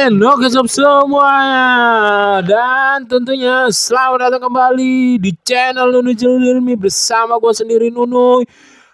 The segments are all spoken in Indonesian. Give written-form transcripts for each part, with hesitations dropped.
Oke sob semuanya, dan tentunya selamat datang kembali di channel Nunu Jelmi bersama gue sendiri Nunu,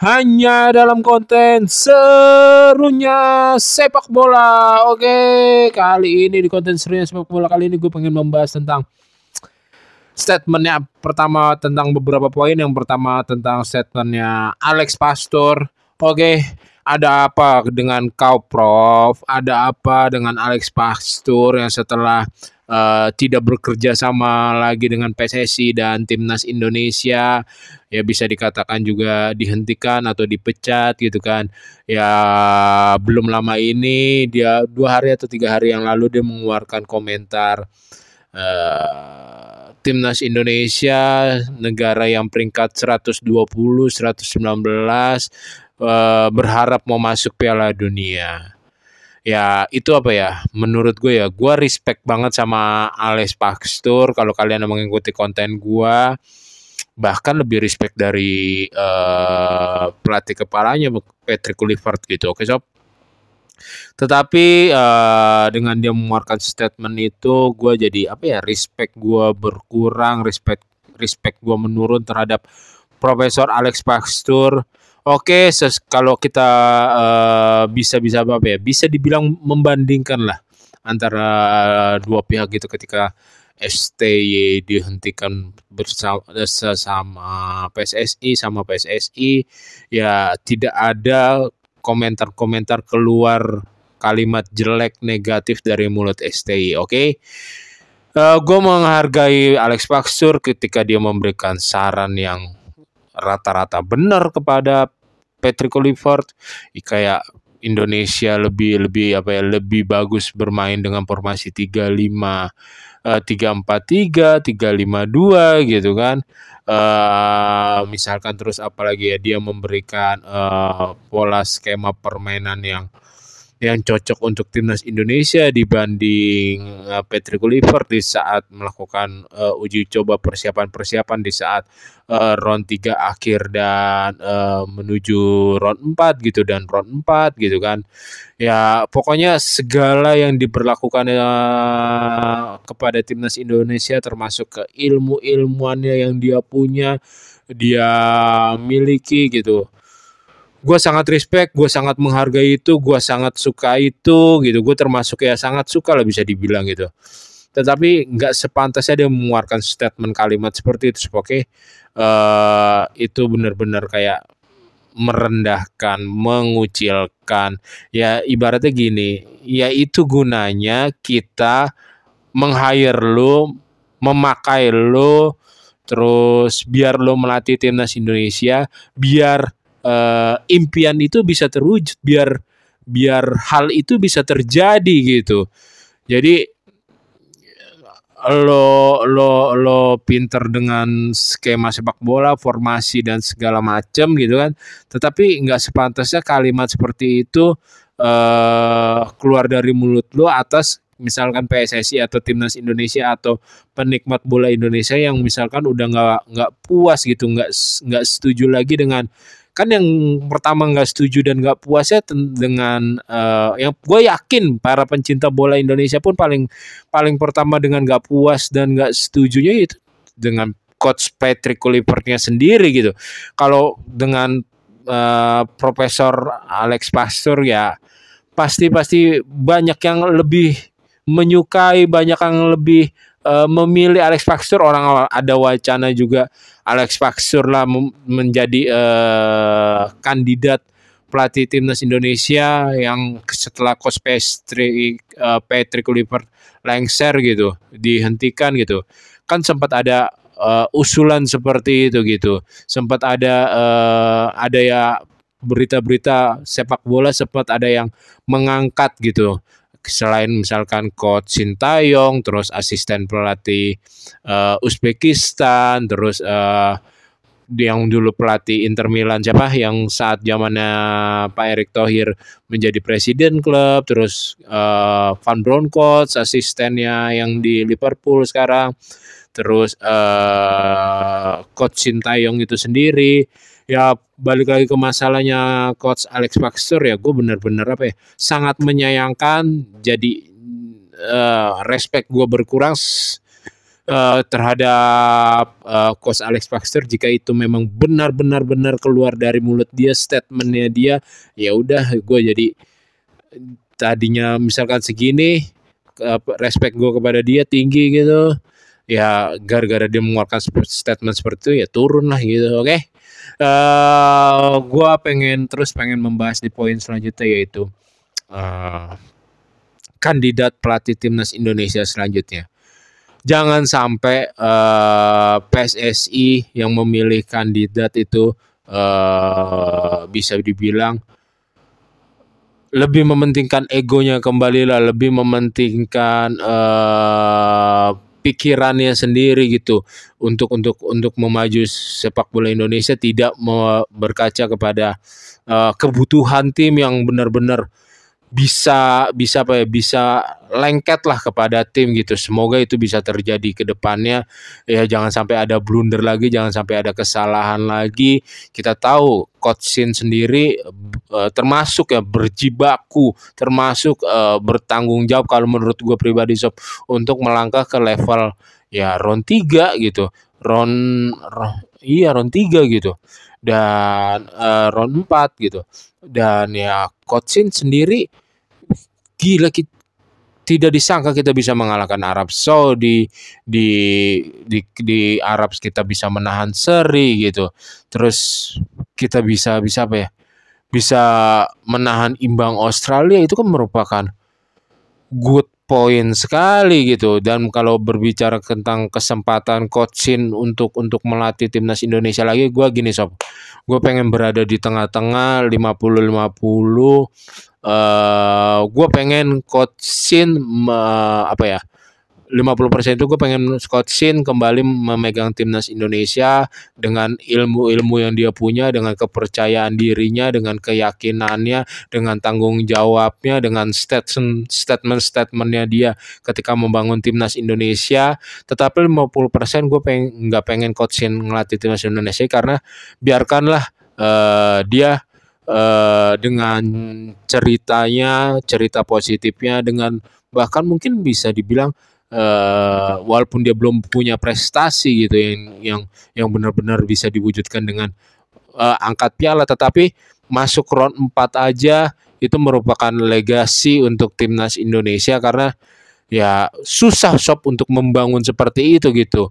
hanya dalam konten serunya sepak bola. Oke, kali ini di konten serunya sepak bola kali ini gue pengen membahas tentang statementnya pertama, tentang beberapa poin. Yang pertama tentang statementnya Alex Pastor. Oke, ada apa dengan kau Prof? Ada apa dengan Alex Pastor yang setelah tidak bekerja sama lagi dengan PSSI dan Timnas Indonesia, ya bisa dikatakan juga dihentikan atau dipecat gitu kan. Ya belum lama ini, dia 2 hari atau 3 hari yang lalu dia mengeluarkan komentar, Timnas Indonesia, negara yang peringkat 120, 119, berharap mau masuk Piala Dunia. Ya itu apa ya, menurut gue ya, gue respect banget sama Alex Pastor. Kalau kalian yang mengikuti konten gue, bahkan lebih respect dari pelatih kepalanya Patrick Kluivert gitu. Oke sob. Tetapi dengan dia mengeluarkan statement itu, gue jadi apa ya, respect gue berkurang, respect gue menurun terhadap Profesor Alex Pastor. Oke, kalau kita bisa apa ya, bisa dibilang membandingkan lah antara dua pihak gitu ketika STY dihentikan bersama PSSI, ya tidak ada komentar-komentar keluar kalimat jelek negatif dari mulut STY. Oke. Gue menghargai Alex Pastor ketika dia memberikan saran yang rata-rata benar kepada Patrick Kluivert, kayak Indonesia lebih bagus bermain dengan formasi 3-4-3, 3-5-2 gitu kan. Misalkan terus apalagi ya, dia memberikan pola skema permainan yang cocok untuk Timnas Indonesia dibanding Patrick Kluivert di saat melakukan uji coba persiapan di saat round 3 akhir dan menuju round 4 gitu, dan round 4 gitu kan. Ya pokoknya segala yang diberlakukan kepada Timnas Indonesia, termasuk ke ilmuannya yang dia punya, dia miliki gitu. Gue sangat respect, gue sangat menghargai itu, gue sangat suka itu gitu. Gue termasuk ya sangat suka lah bisa dibilang gitu. Tetapi nggak sepantasnya dia mengeluarkan statement kalimat seperti itu. Oke, itu benar-benar kayak merendahkan, mengucilkan. Ya ibaratnya gini, ya itu gunanya kita meng-hire lo, memakai lo, terus biar lo melatih Timnas Indonesia, biar impian itu bisa terwujud, biar hal itu bisa terjadi gitu. Jadi lo pinter dengan skema sepak bola, formasi dan segala macam gitu kan, tetapi nggak sepantasnya kalimat seperti itu keluar dari mulut lo atas misalkan PSSI atau Timnas Indonesia atau penikmat bola Indonesia yang misalkan udah nggak puas gitu, nggak setuju lagi dengan, kan yang pertama nggak setuju dan nggak puasnya dengan yang gue yakin para pencinta bola Indonesia pun paling pertama dengan nggak puas dan nggak setujunya itu dengan coach Patrick Kluivertnya sendiri gitu. Kalau dengan Profesor Alex Pastor ya pasti banyak yang lebih menyukai, banyak yang lebih memilih Alex Pastor. Orang ada wacana juga Alex Pastor lah menjadi kandidat pelatih Timnas Indonesia yang setelah coach Patrick Kluivert lengser gitu, dihentikan gitu. Kan sempat ada usulan seperti itu gitu. Sempat ada ya berita-berita sepak bola, sempat ada yang mengangkat gitu. Selain misalkan coach Sintayong, terus asisten pelatih Uzbekistan, terus yang dulu pelatih Inter Milan siapa yang saat zamannya Pak Erick Thohir menjadi presiden klub, terus Van Bronckhorst asistennya yang di Liverpool sekarang, terus coach Sintayong itu sendiri. Ya balik lagi ke masalahnya coach Alex Pastor, ya gue benar-benar apa ya, sangat menyayangkan. Jadi respect gue berkurang terhadap Coach Alex Baxter jika itu memang benar-benar keluar dari mulut dia, statementnya dia. Ya udah, gue jadi tadinya misalkan segini, respect gue kepada dia tinggi gitu, ya gara-gara dia mengeluarkan statement seperti itu ya turun lah gitu. Oke. Gue pengen membahas di poin selanjutnya, yaitu kandidat pelatih timnas Indonesia selanjutnya. Jangan sampai PSSI yang memilih kandidat itu bisa dibilang lebih mementingkan egonya kembali lah, lebih mementingkan pikirannya sendiri gitu untuk memaju sepak bola Indonesia, tidak berkaca kepada kebutuhan tim yang benar-benar bisa lengket lah kepada tim gitu. Semoga itu bisa terjadi ke depannya ya, jangan sampai ada blunder lagi, jangan sampai ada kesalahan lagi. Kita tahu Coach Shin sendiri termasuk ya berjibaku, termasuk bertanggung jawab kalau menurut gue pribadi Sob, untuk melangkah ke level ya round 3 gitu. Round 3 gitu. Dan round 4 gitu. Dan ya Coach Shin sendiri gila, tidak disangka kita bisa mengalahkan Arab Saudi di Arab, kita bisa menahan seri gitu. Terus kita bisa apa ya? Bisa menahan imbang Australia, itu kan merupakan good point sekali gitu. Dan kalau berbicara tentang kesempatan Coach Shin untuk melatih timnas Indonesia lagi, gue gini Sob, gue pengen berada di tengah-tengah 50-50. Gue pengen Coach Shin 50% itu gue pengen Coach Shin kembali memegang timnas Indonesia dengan ilmu-ilmu yang dia punya, dengan kepercayaan dirinya, dengan keyakinannya, dengan tanggung jawabnya, dengan statement-statementnya dia ketika membangun timnas Indonesia. Tetapi 50% gue nggak pengen Coach Shin ngelatih timnas Indonesia, karena biarkanlah dia dengan cerita positifnya, dengan bahkan mungkin bisa dibilang walaupun dia belum punya prestasi gitu yang benar-benar bisa diwujudkan dengan angkat piala, tetapi masuk round 4 aja itu merupakan legasi untuk timnas Indonesia, karena ya susah Sob untuk membangun seperti itu gitu.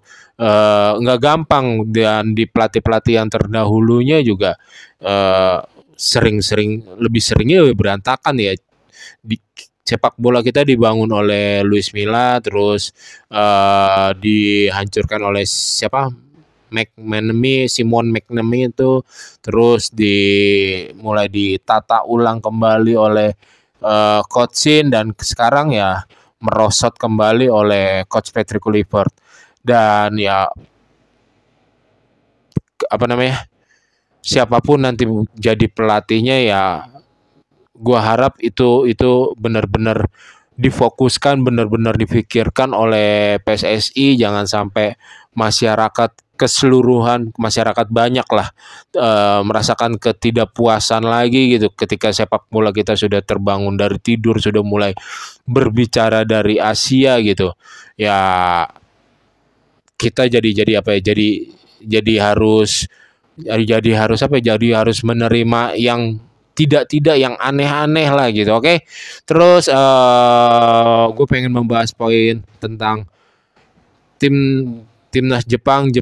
Nggak gampang, dan di pelatih-pelatih yang terdahulunya juga lebih seringnya berantakan ya. Di sepak bola kita dibangun oleh Luis Milla, terus dihancurkan oleh siapa? Simon McManamy itu, terus mulai ditata ulang kembali oleh Coach Shin, dan sekarang ya merosot kembali oleh Coach Patrick Kluivert. Dan ya siapapun nanti jadi pelatihnya, ya gua harap itu benar-benar difokuskan, benar-benar dipikirkan oleh PSSI. Jangan sampai masyarakat banyak lah merasakan ketidakpuasan lagi gitu ketika sepak bola kita sudah terbangun dari tidur, sudah mulai berbicara dari Asia gitu. Ya kita jadi harus menerima yang tidak yang aneh-aneh lah gitu. Oke. Terus gue pengen membahas poin tentang timnas Jepang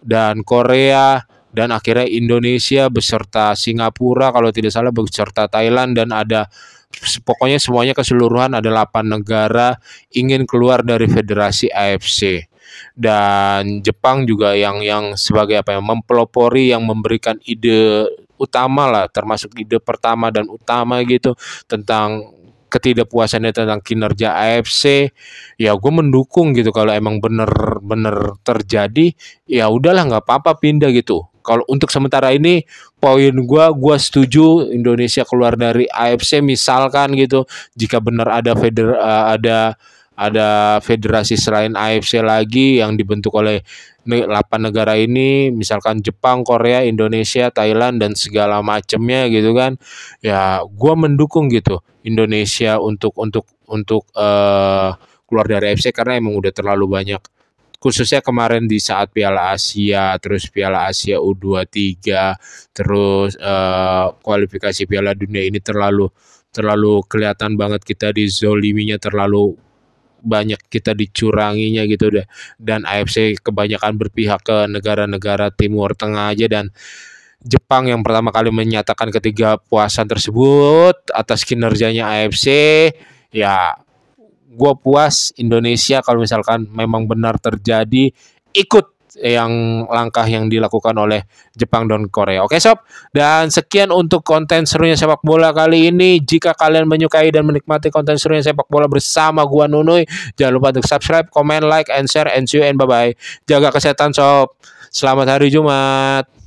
dan Korea, dan akhirnya Indonesia beserta Singapura kalau tidak salah, beserta Thailand, dan ada pokoknya semuanya keseluruhan ada 8 negara ingin keluar dari Federasi AFC. Dan Jepang juga yang sebagai mempelopori, yang memberikan ide utama lah, termasuk ide pertama dan utama gitu tentang ketidakpuasannya tentang kinerja AFC. Ya gue mendukung gitu, kalau emang bener terjadi ya udahlah, nggak apa-apa pindah gitu. Kalau untuk sementara ini poin gue setuju Indonesia keluar dari AFC misalkan gitu. Jika benar ada federasi selain AFC lagi yang dibentuk oleh 8 negara ini, misalkan Jepang, Korea, Indonesia, Thailand, dan segala macamnya gitu kan. Ya gue mendukung gitu Indonesia untuk untuk keluar dari AFC karena emang udah terlalu banyak, khususnya kemarin di saat Piala Asia, terus Piala Asia U23, terus kualifikasi Piala Dunia ini terlalu kelihatan banget kita dizoliminya, terlalu banyak kita dicuranginya gitu deh. Dan AFC kebanyakan berpihak ke negara-negara Timur Tengah aja, dan Jepang yang pertama kali menyatakan ketidakpuasan tersebut atas kinerjanya AFC. Ya, gue puas Indonesia kalau misalkan memang benar terjadi ikut yang langkah yang dilakukan oleh Jepang dan Korea. Oke sob, dan sekian untuk konten serunya sepak bola kali ini. Jika kalian menyukai dan menikmati konten serunya sepak bola bersama gua Nunuy, jangan lupa untuk subscribe, comment, like, and share, and see you and bye bye. Jaga kesehatan sob. Selamat hari Jumat.